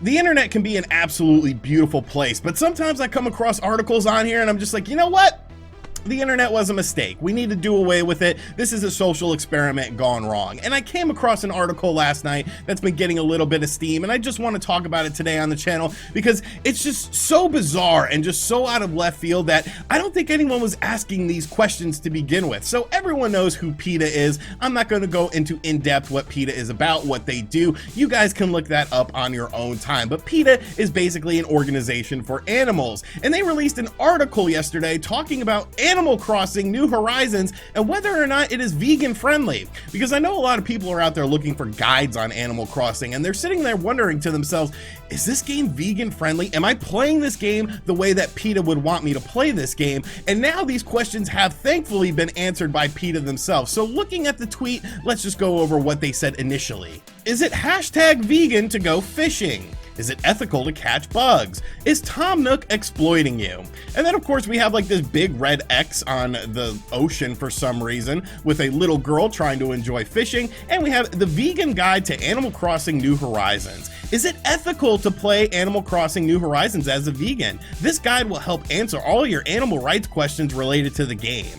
The internet can be an absolutely beautiful place, but sometimes I come across articles on here and I'm just like, you know what? The internet was a mistake. We need to do away with it. This is a social experiment gone wrong. And I came across an article last night that's been getting a little bit of steam, and I just want to talk about it today on the channel because it's just so bizarre and just so out of left field that I don't think anyone was asking these questions to begin with. So everyone knows who Peta is. I'm not going to go into in-depth what Peta is about, what they do. You guys can look that up on your own time. But Peta is basically an organization for animals, and they released an article yesterday talking about Animal Crossing New Horizons and whether or not it is vegan friendly, because I know a lot of people are out there looking for guides on Animal Crossing and they're sitting there wondering to themselves, is this game vegan friendly? Am I playing this game the way that Peta would want me to play this game? And now these questions have thankfully been answered by Peta themselves. So looking at the tweet, let's just go over what they said initially. Is it #vegan to go fishing? Is it ethical to catch bugs? Is Tom Nook exploiting you? And then of course we have like this big red X on the ocean for some reason with a little girl trying to enjoy fishing. And we have the vegan guide to Animal Crossing New Horizons. Is it ethical to play Animal Crossing New Horizons as a vegan? This guide will help answer all your animal rights questions related to the game.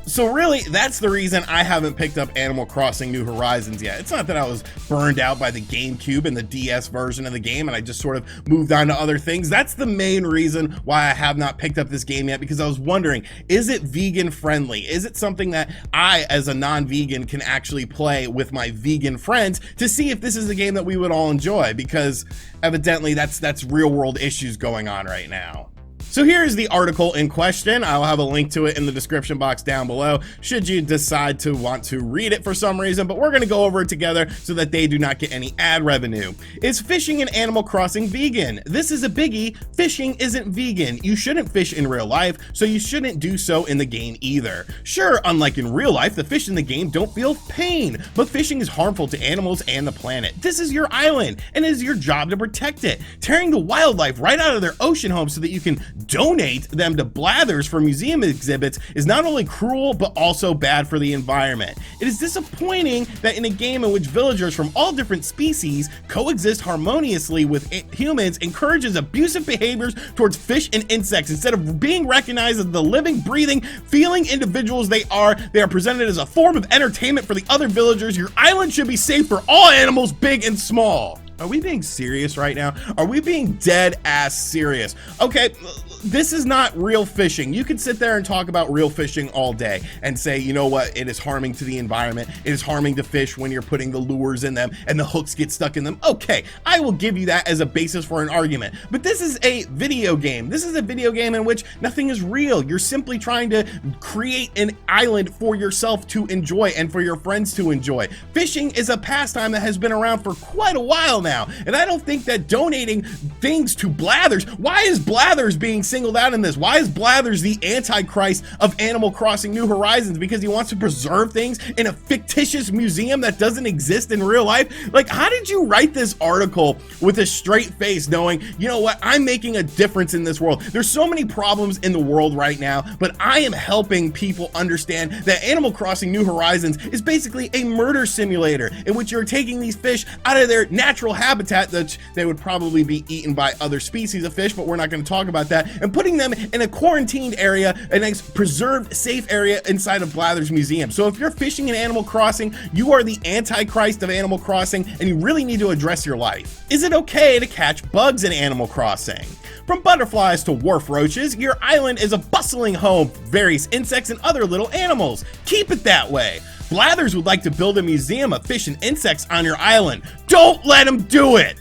So really, that's the reason I haven't picked up Animal Crossing New Horizons yet. It's not that I was burned out by the GameCube and the DS version of the game and I just sort of moved on to other things. That's the main reason why I have not picked up this game yet, because I was wondering, is it vegan friendly? Is it something that I, as a non-vegan, can actually play with my vegan friends to see if this is a game that we would all enjoy? Because evidently that's real world issues going on right now. So here's the article in question. I'll have a link to it in the description box down below should you decide to want to read it for some reason, but we're going to go over it together so that they do not get any ad revenue. Is fishing in Animal Crossing vegan? This is a biggie. Fishing isn't vegan. You shouldn't fish in real life, so you shouldn't do so in the game either. Sure, unlike in real life, the fish in the game don't feel pain, but fishing is harmful to animals and the planet. This is your island, and it is your job to protect it. Tearing the wildlife right out of their ocean home so that you can donate them to Blathers for museum exhibits is not only cruel but also bad for the environment. It is disappointing that in a game in which villagers from all different species coexist harmoniously with humans encourages abusive behaviors towards fish and insects. Instead of being recognized as the living, breathing, feeling individuals they are presented as a form of entertainment for the other villagers. Your island should be safe for all animals, big and small. Are we being serious right now? Are we being dead ass serious? Okay, this is not real fishing. You can sit there and talk about real fishing all day and say, you know what, it is harming to the environment. It is harming to fish when you're putting the lures in them and the hooks get stuck in them. Okay, I will give you that as a basis for an argument. But this is a video game. This is a video game in which nothing is real. You're simply trying to create an island for yourself to enjoy and for your friends to enjoy. Fishing is a pastime that has been around for quite a while now. And I don't think that donating things to Blathers, why is Blathers being singled out in this? Why is Blathers the antichrist of Animal Crossing New Horizons? Because he wants to preserve things in a fictitious museum that doesn't exist in real life? Like, how did you write this article with a straight face knowing, you know what, I'm making a difference in this world? There's so many problems in the world right now, but I am helping people understand that Animal Crossing New Horizons is basically a murder simulator in which you're taking these fish out of their natural habitat that they would probably be eaten by other species of fish, but we're not going to talk about that, and putting them in a quarantined area, a nice preserved safe area inside of Blathers Museum. So if you're fishing in Animal Crossing, you are the antichrist of Animal Crossing and you really need to address your life. Is it okay to catch bugs in Animal Crossing? From butterflies to wharf roaches, your island is a bustling home for various insects and other little animals. Keep it that way. Blathers would like to build a museum of fish and insects on your island. Don't let them do it!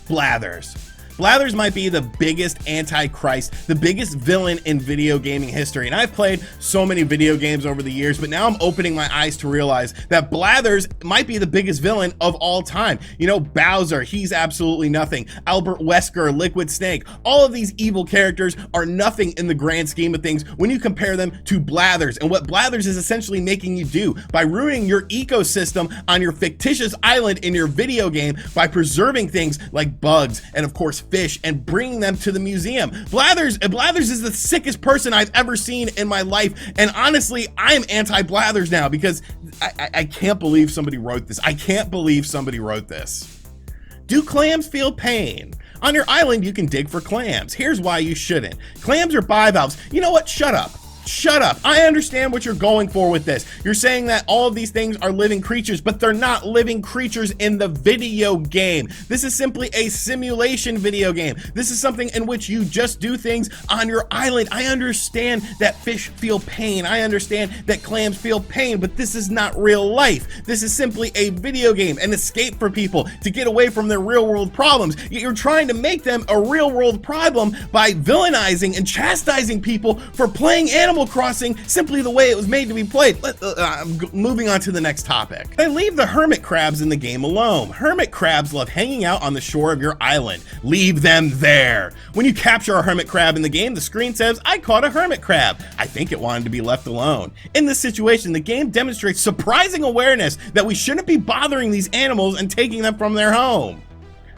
Blathers. Blathers might be the biggest antichrist, the biggest villain in video gaming history. And I've played so many video games over the years, but now I'm opening my eyes to realize that Blathers might be the biggest villain of all time. You know, Bowser, he's absolutely nothing. Albert Wesker, Liquid Snake, all of these evil characters are nothing in the grand scheme of things when you compare them to Blathers. And what Blathers is essentially making you do by ruining your ecosystem on your fictitious island in your video game by preserving things like bugs and of course fish and bringing them to the museum. Blathers is the sickest person I've ever seen in my life, and honestly I'm anti-Blathers now because I can't believe somebody wrote this. I can't believe somebody wrote this. Do clams feel pain? On your island, you can dig for clams. Here's why you shouldn't. Clams are bivalves. You know what? Shut up. Shut up. I understand what you're going for with this. You're saying that all of these things are living creatures, but they're not living creatures in the video game. This is simply a simulation video game. This is something in which you just do things on your island. I understand that fish feel pain. I understand that clams feel pain, but this is not real life. This is simply a video game, an escape for people to get away from their real world problems. You're trying to make them a real world problem by villainizing and chastising people for playing Animal Crossing simply the way it was made to be played. Moving on to the next topic. They leave the hermit crabs in the game alone. Hermit crabs love hanging out on the shore of your island. Leave them there. When you capture a hermit crab in the game, the screen says, "I caught a hermit crab." I think it wanted to be left alone. In this situation, the game demonstrates surprising awareness that we shouldn't be bothering these animals and taking them from their home.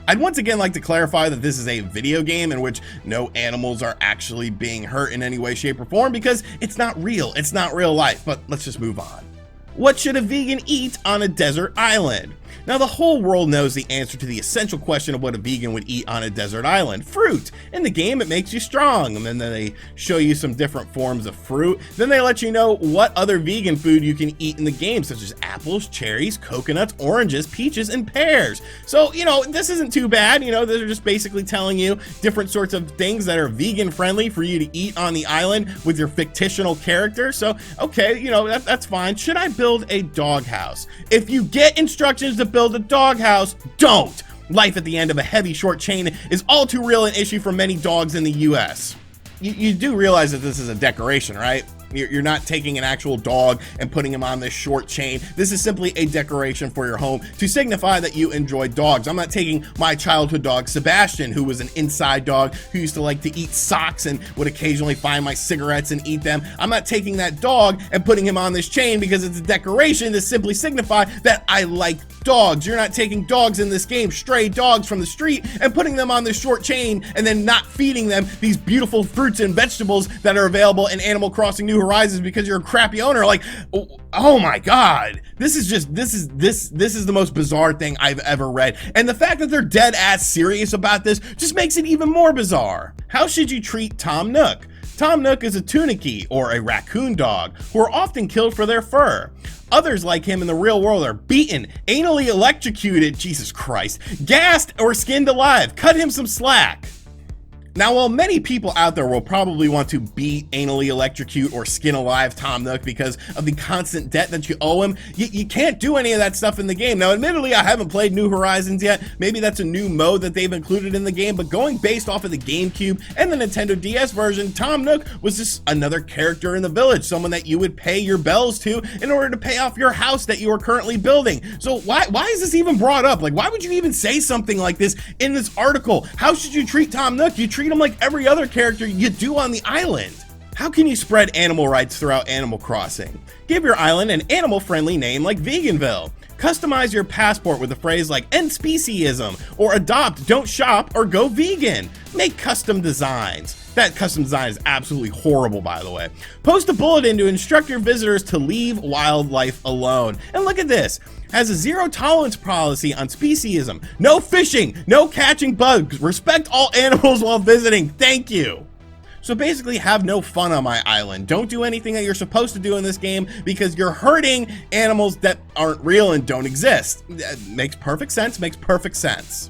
I'd once again like to clarify that this is a video game in which no animals are actually being hurt in any way, shape, or form, because it's not real. It's not real life, but let's just move on. What should a vegan eat on a desert island? Now, the whole world knows the answer to the essential question of what a vegan would eat on a desert island. Fruit. In the game, it makes you strong, and then they show you some different forms of fruit. Then they let you know what other vegan food you can eat in the game, such as apples, cherries, coconuts, oranges, peaches, and pears. So, you know, this isn't too bad. You know, they're just basically telling you different sorts of things that are vegan friendly for you to eat on the island with your fictional character. So, okay, you know, that's fine. Should I build a doghouse? If you get instructions to build a doghouse, don't. Life at the end of a heavy short chain is all too real an issue for many dogs in the US. You do realize that this is a decoration, right? You're not taking an actual dog and putting him on this short chain. This is simply a decoration for your home to signify that you enjoy dogs. I'm not taking my childhood dog, Sebastian, who was an inside dog who used to like to eat socks and would occasionally find my cigarettes and eat them. I'm not taking that dog and putting him on this chain because it's a decoration to simply signify that I like dogs. You're not taking dogs in this game, stray dogs from the street, and putting them on this short chain and then not feeding them these beautiful fruits and vegetables that are available in Animal Crossing New Horizons because you're a crappy owner. Like, oh my god, this is the most bizarre thing I've ever read, and the fact that they're dead ass serious about this just makes it even more bizarre. How should you treat Tom Nook? Tom Nook is a Tuniki, or a raccoon dog, who are often killed for their fur. Others like him in the real world are beaten, anally electrocuted, Jesus Christ, gassed, or skinned alive. Cut him some slack. Now, while many people out there will probably want to beat, anally electrocute, or skin alive Tom Nook because of the constant debt that you owe him, you can't do any of that stuff in the game. Now, admittedly, I haven't played New Horizons yet. Maybe that's a new mode that they've included in the game, but going based off of the GameCube and the Nintendo DS version, Tom Nook was just another character in the village, someone that you would pay your bells to in order to pay off your house that you are currently building. So why is this even brought up? Like, why would you even say something like this in this article? How should you treat Tom Nook? You treat him like every other character you do on the island. How can you spread animal rights throughout Animal Crossing? Give your island an animal-friendly name like Veganville. Customize your passport with a phrase like end speciesism, or adopt, don't shop, or go vegan. Make custom designs. That custom design is absolutely horrible, by the way. Post a bulletin to instruct your visitors to leave wildlife alone. And look at this. Has a zero tolerance policy on speciesism. No fishing, no catching bugs. Respect all animals while visiting. Thank you. So basically, have no fun on my island. Don't do anything that you're supposed to do in this game because you're hurting animals that aren't real and don't exist. Makes perfect sense, makes perfect sense.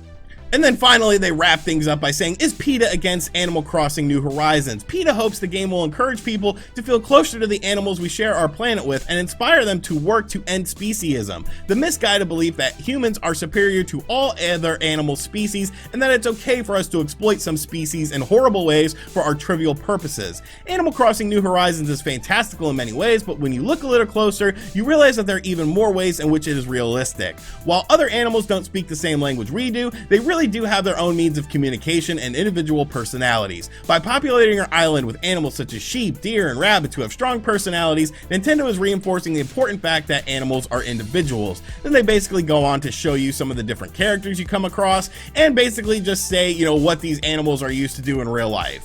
And then finally, they wrap things up by saying, is Peta against Animal Crossing New Horizons? Peta hopes the game will encourage people to feel closer to the animals we share our planet with and inspire them to work to end speciesism, the misguided belief that humans are superior to all other animal species and that it's okay for us to exploit some species in horrible ways for our trivial purposes. Animal Crossing New Horizons is fantastical in many ways, but when you look a little closer, you realize that there are even more ways in which it is realistic. While other animals don't speak the same language we do, they really do have their own means of communication and individual personalities. By populating your island with animals such as sheep, deer, and rabbits who have strong personalities, Nintendo is reinforcing the important fact that animals are individuals. Then they basically go on to show you some of the different characters you come across and basically just say, you know, what these animals are used to do in real life.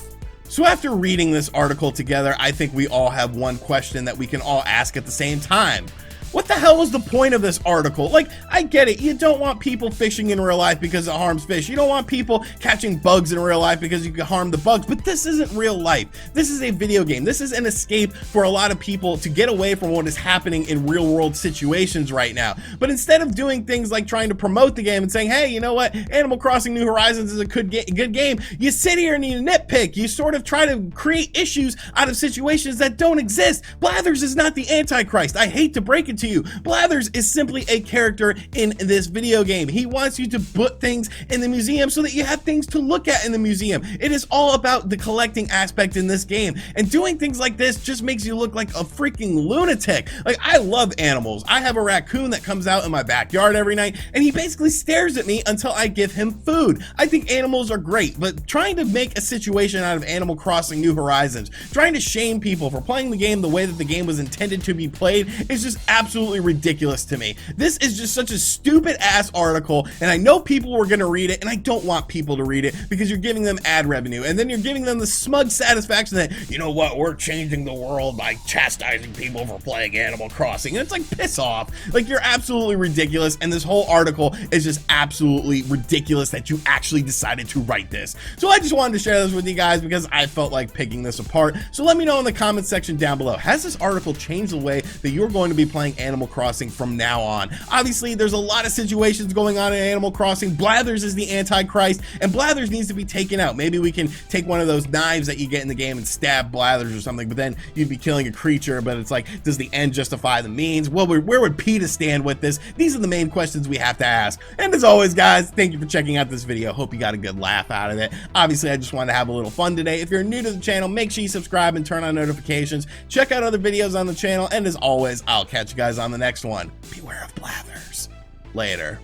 So after reading this article together, I think we all have one question that we can all ask at the same time. What the hell was the point of this article? Like, I get it. You don't want people fishing in real life because it harms fish. You don't want people catching bugs in real life because you can harm the bugs. But this isn't real life. This is a video game. This is an escape for a lot of people to get away from what is happening in real world situations right now. But instead of doing things like trying to promote the game and saying, hey, you know what? Animal Crossing New Horizons is a good game. You sit here and you nitpick. You sort of try to create issues out of situations that don't exist. Blathers is not the Antichrist. I hate to break it to you. Blathers is simply a character in this video game. He wants you to put things in the museum so that you have things to look at in the museum. It is all about the collecting aspect in this game, and doing things like this just makes you look like a freaking lunatic. Like, I love animals. I have a raccoon that comes out in my backyard every night, and he basically stares at me until I give him food. I think animals are great, but trying to make a situation out of Animal Crossing New Horizons, trying to shame people for playing the game the way that the game was intended to be played, is just absolutely ridiculous to me. This is just such a stupid ass article, and I know people were gonna read it, and I don't want people to read it because you're giving them ad revenue, and then you're giving them the smug satisfaction that, you know what, we're changing the world by chastising people for playing Animal Crossing. And it's like, piss off. Like, you're absolutely ridiculous, and this whole article is just absolutely ridiculous that you actually decided to write this. So I just wanted to share this with you guys because I felt like picking this apart. So let me know in the comment section down below, has this article changed the way that you're going to be playing Animal Crossing from now on? Obviously, there's a lot of situations going on in Animal Crossing. Blathers is the Antichrist, and Blathers needs to be taken out. Maybe we can take one of those knives that you get in the game and stab Blathers or something, but then you'd be killing a creature. But it's like, does the end justify the means? Well, where would Peta stand with this? These are the main questions we have to ask. And as always, guys, thank you for checking out this video. Hope you got a good laugh out of it. Obviously, I just wanted to have a little fun today. If you're new to the channel, make sure you subscribe and turn on notifications. Check out other videos on the channel, and as always, I'll catch you guys on the next one. Beware of Blathers. Later.